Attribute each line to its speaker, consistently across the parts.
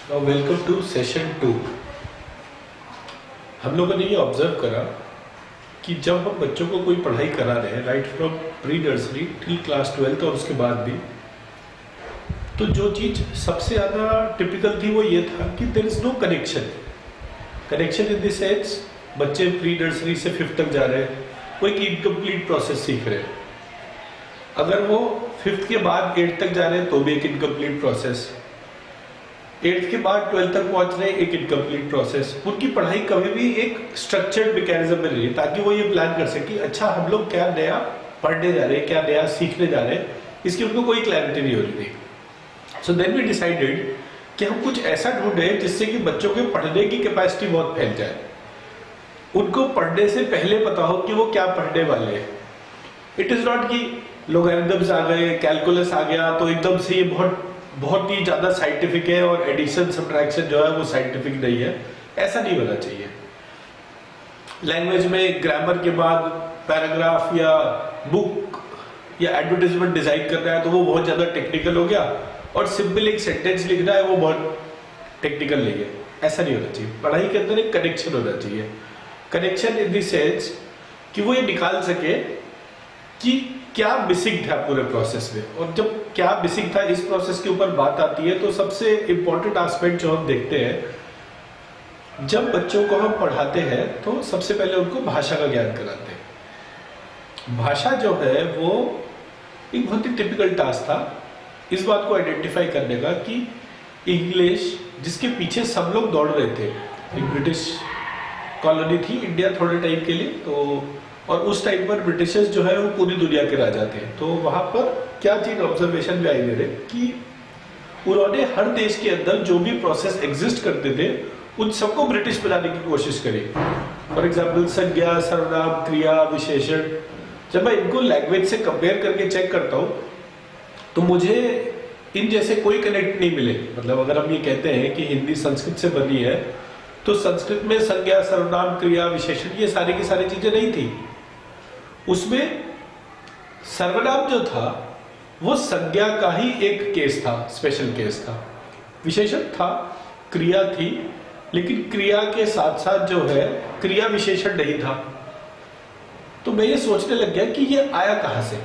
Speaker 1: Welcome to session 2। हम लोगों ने ये ऑब्जर्व करा कि जब हम बच्चों को कोई पढ़ाई करा रहे हैं right from pre nursery till class 12 और उसके बाद भी, तो जो चीज़ सबसे ज़्यादा टिपिकल थी वो ये था कि there is no connection in the sense बच्चे प्री नर्सरी से 5th तक जा रहे हैं, वो एक इनकम्प्लीट प्रोसेस सीख रहे हैं। अगर वो 5th के बाद 8th तक जा रहे हैं तो भी एक इनकम्प्लीट प्रोसेस, 8th के बाद 12th तक पहुंच रहे हैं, एक इनकम्प्लीट प्रोसेस। उनकी पढ़ाई कभी भी एक स्ट्रक्चर्ड मैकेनिज्म में नहीं है ताकि वो ये प्लान कर सके अच्छा हम लोग क्या नया पढ़ने जा रहे हैं, क्या नया सीखने जा रहे हैं, इसकी उनको कोई क्लैरिटी नहीं हो रही थी। सो देन वी डिसाइडेड कि हम कुछ ऐसा ढूंढें जिससे कि बच्चों के पढ़ने की कैपेसिटी बहुत फैल जाए, उनको पढ़ने से पहले पता हो कि वो क्या पढ़ने वाले हैं। इट इज नॉट कि लॉगरिथम्स आ गए, कैलकुलस आ गया तो एकदम से ये बहुत ही ज्यादा साइंटिफिक है और एडिशन सब्ट्रैक्शन जो है वो साइंटिफिक नहीं है, ऐसा नहीं होना चाहिए। लैंग्वेज में ग्रामर के बाद पैराग्राफ या बुक या एडवर्टाइजमेंट डिजाइन करना है तो वो बहुत ज्यादा टेक्निकल हो गया, और सिंपल एक सेंटेंस लिखना है वो बहुत टेक्निकल नहीं है, ऐसा नहीं होना चाहिए। पढ़ाई के अंदर एक कनेक्शन होना चाहिए, कनेक्शन इन द सेंस कि वो ये निकाल सके कि क्या मिसिंग था पूरे प्रोसेस में, और जब क्या मिसिंग था इस प्रोसेस के ऊपर बात आती है तो सबसे इंपॉर्टेंट एस्पेक्ट जो हम देखते हैं जब बच्चों को हम पढ़ाते हैं तो सबसे पहले उनको भाषा का ज्ञान कराते हैं। भाषा जो है वो एक बहुत ही टिपिकल टास्क था इस बात को आइडेंटिफाई करने का कि इंग्लिश जिसके पीछे सब लोग दौड़ रहे थे, एक ब्रिटिश कॉलोनी थी इंडिया थोड़े टाइम के लिए, तो और उस टाइम पर ब्रिटिशर्स जो है वो पूरी दुनिया के राजा थे। तो वहां पर क्या चीज ऑब्जर्वेशन में आई मेरे कि उन्होंने हर देश के अंदर जो भी प्रोसेस एग्जिस्ट करते थे उन सबको ब्रिटिश बनाने की कोशिश करी। फॉर एग्जाम्पल संज्ञा, सर्वनाम, क्रिया, विशेषण, जब मैं इनको लैंग्वेज से कंपेयर करके चेक करता हूँ तो मुझे इन जैसे कोई कनेक्ट नहीं मिले। मतलब अगर हम ये कहते हैं कि हिंदी संस्कृत से बनी है तो संस्कृत में संज्ञा, सर्वनाम, क्रिया, विशेषण ये सारी की सारी चीजें नहीं थी। उसमें सर्वनाम जो था वो संज्ञा का ही एक केस था, स्पेशल केस था। विशेषण था, क्रिया थी, लेकिन क्रिया के साथ साथ जो है क्रिया विशेषण नहीं था। तो मैं ये सोचने लग गया कि ये आया कहां से।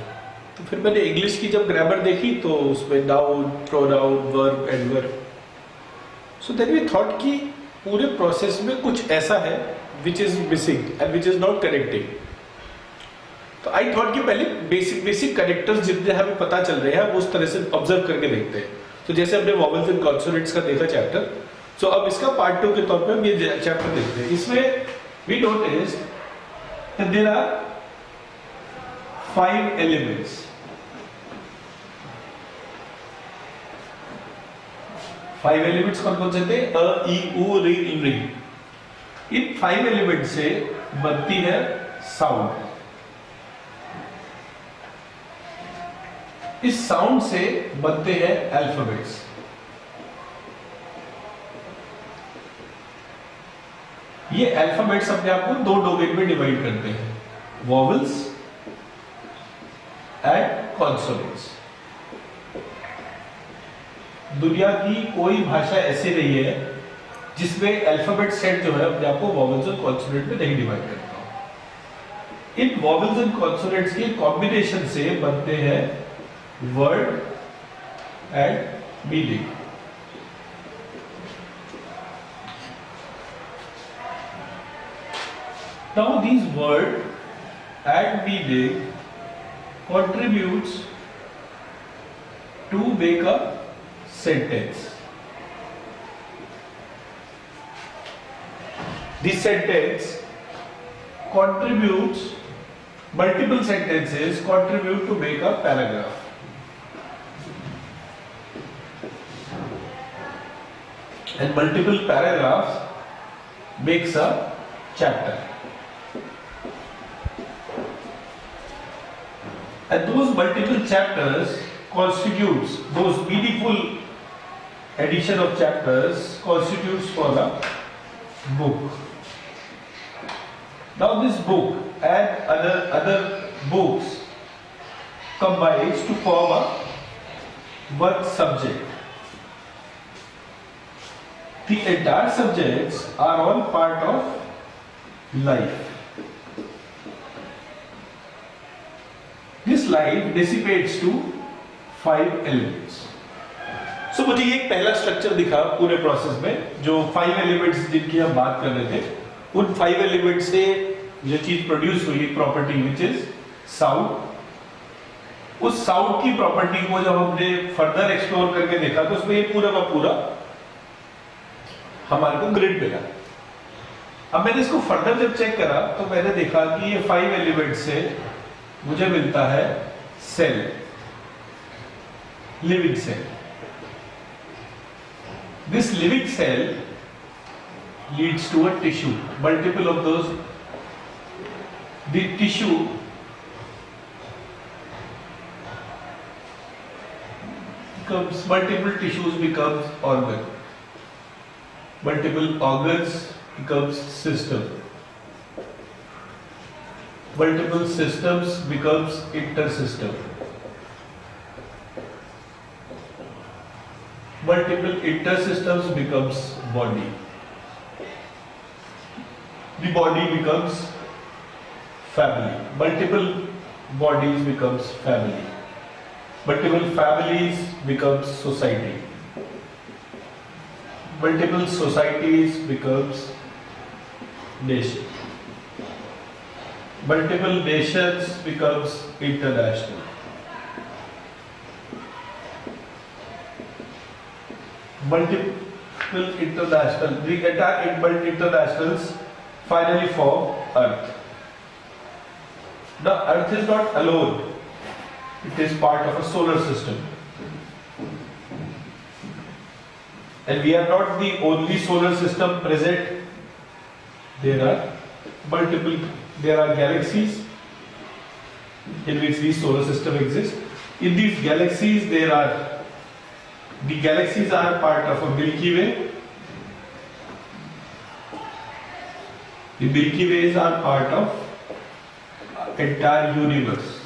Speaker 1: तो फिर मैंने इंग्लिश की जब ग्रामर देखी तो उसमें noun, pronoun, verb, adverb. So then we thought कि पूरे प्रोसेस में कुछ ऐसा है which is missing and which is not connecting. तो आई थॉट कि पहले बेसिक कनेक्टर्स जितने हमें पता चल रहे हैं हम उस तरह से ऑब्जर्व करके देखते हैं। तो जैसे हमने वॉवेल्स एंड कॉन्सोनेंट्स का देखा चैप्टर, सो अब इसका पार्ट 2 के तौर पे हम ये चैप्टर देखते हैं। इसमें we notice that there are 5 elements. 5 elements कौन कौन से थे? अ, ई, उ, री, री। इन 5 एलिमेंट से बनती है साउंड। इस साउंड से बनते हैं अल्फाबेट्स। ये अल्फाबेट्स अपने आप को 2 डोमेन में डिवाइड करते हैं, वॉवेल्स एंड कॉन्सोनेंट्स। दुनिया की कोई भाषा ऐसी नहीं है जिसमें अल्फाबेट सेट जो है अपने आप को वॉवेल्स और कॉन्सोनेंट में नहीं डिवाइड करता। इन वॉवेल्स एंड कॉन्सोनेंट्स के कॉम्बिनेशन से बनते हैं word and meaning. Now these word and meaning contributes to make a sentence. This sentence contributes, multiple sentences contribute to make a paragraph. And multiple paragraphs makes a chapter. And those multiple chapters constitutes, those meaningful addition of chapters constitutes for the book. Now this book and other books combines to form a one subject. The entire subjects are all part of life. This life dissipates to 5 elements. So मुझे ये एक पहला structure दिखा पूरे process में, जो 5 elements जिनकी हम बात कर रहे थे, उन 5 एलिमेंट से जो चीज प्रोड्यूस हुई प्रॉपर्टी विच इज साउंड, उस साउंड की प्रॉपर्टी को जब हमने फर्दर एक्सप्लोर करके देखा तो उसमें ये पूरा का पूरा हमारे को ग्रिड मिला। अब मैंने इसको फर्दर जब चेक करा तो मैंने देखा कि ये 5 एलिमेंट से मुझे मिलता है cell, living cell. This living cell leads to a tissue, multiple of those, the tissue becomes, multiple tissues becomes organ, multiple organs becomes system, multiple systems becomes intersystem, multiple intersystems becomes body, the body becomes family, multiple bodies becomes family, multiple families becomes society, multiple societies becomes nation, multiple nations becomes international, multiple international, the entire internationals finally form Earth. The Earth is not alone. It is part of a solar system. And we are not the only solar system present. There are galaxies in which the solar system exists. In these galaxies, the galaxies are part of a Milky Way. The Milky Ways are part of entire universe.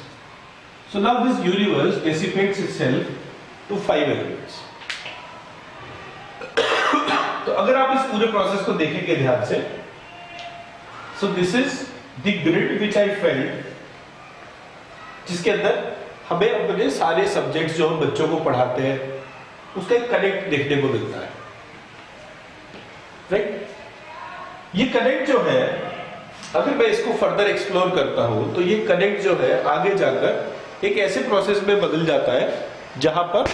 Speaker 1: So now this universe dissipates itself to 5 elements. तो अगर आप इस पूरे process को देखेंगे ध्यान से, so this is the grid which I felt, जिसके अंदर हमें अपने सारे सब्जेक्ट्स जो हम बच्चों को पढ़ाते हैं उसका एक कनेक्ट देखने को मिलता है, राइट? ये कनेक्ट जो है, अगर मैं इसको फर्दर एक्सप्लोर करता हूं तो ये कनेक्ट जो है आगे जाकर एक ऐसे प्रोसेस में बदल जाता है जहां पर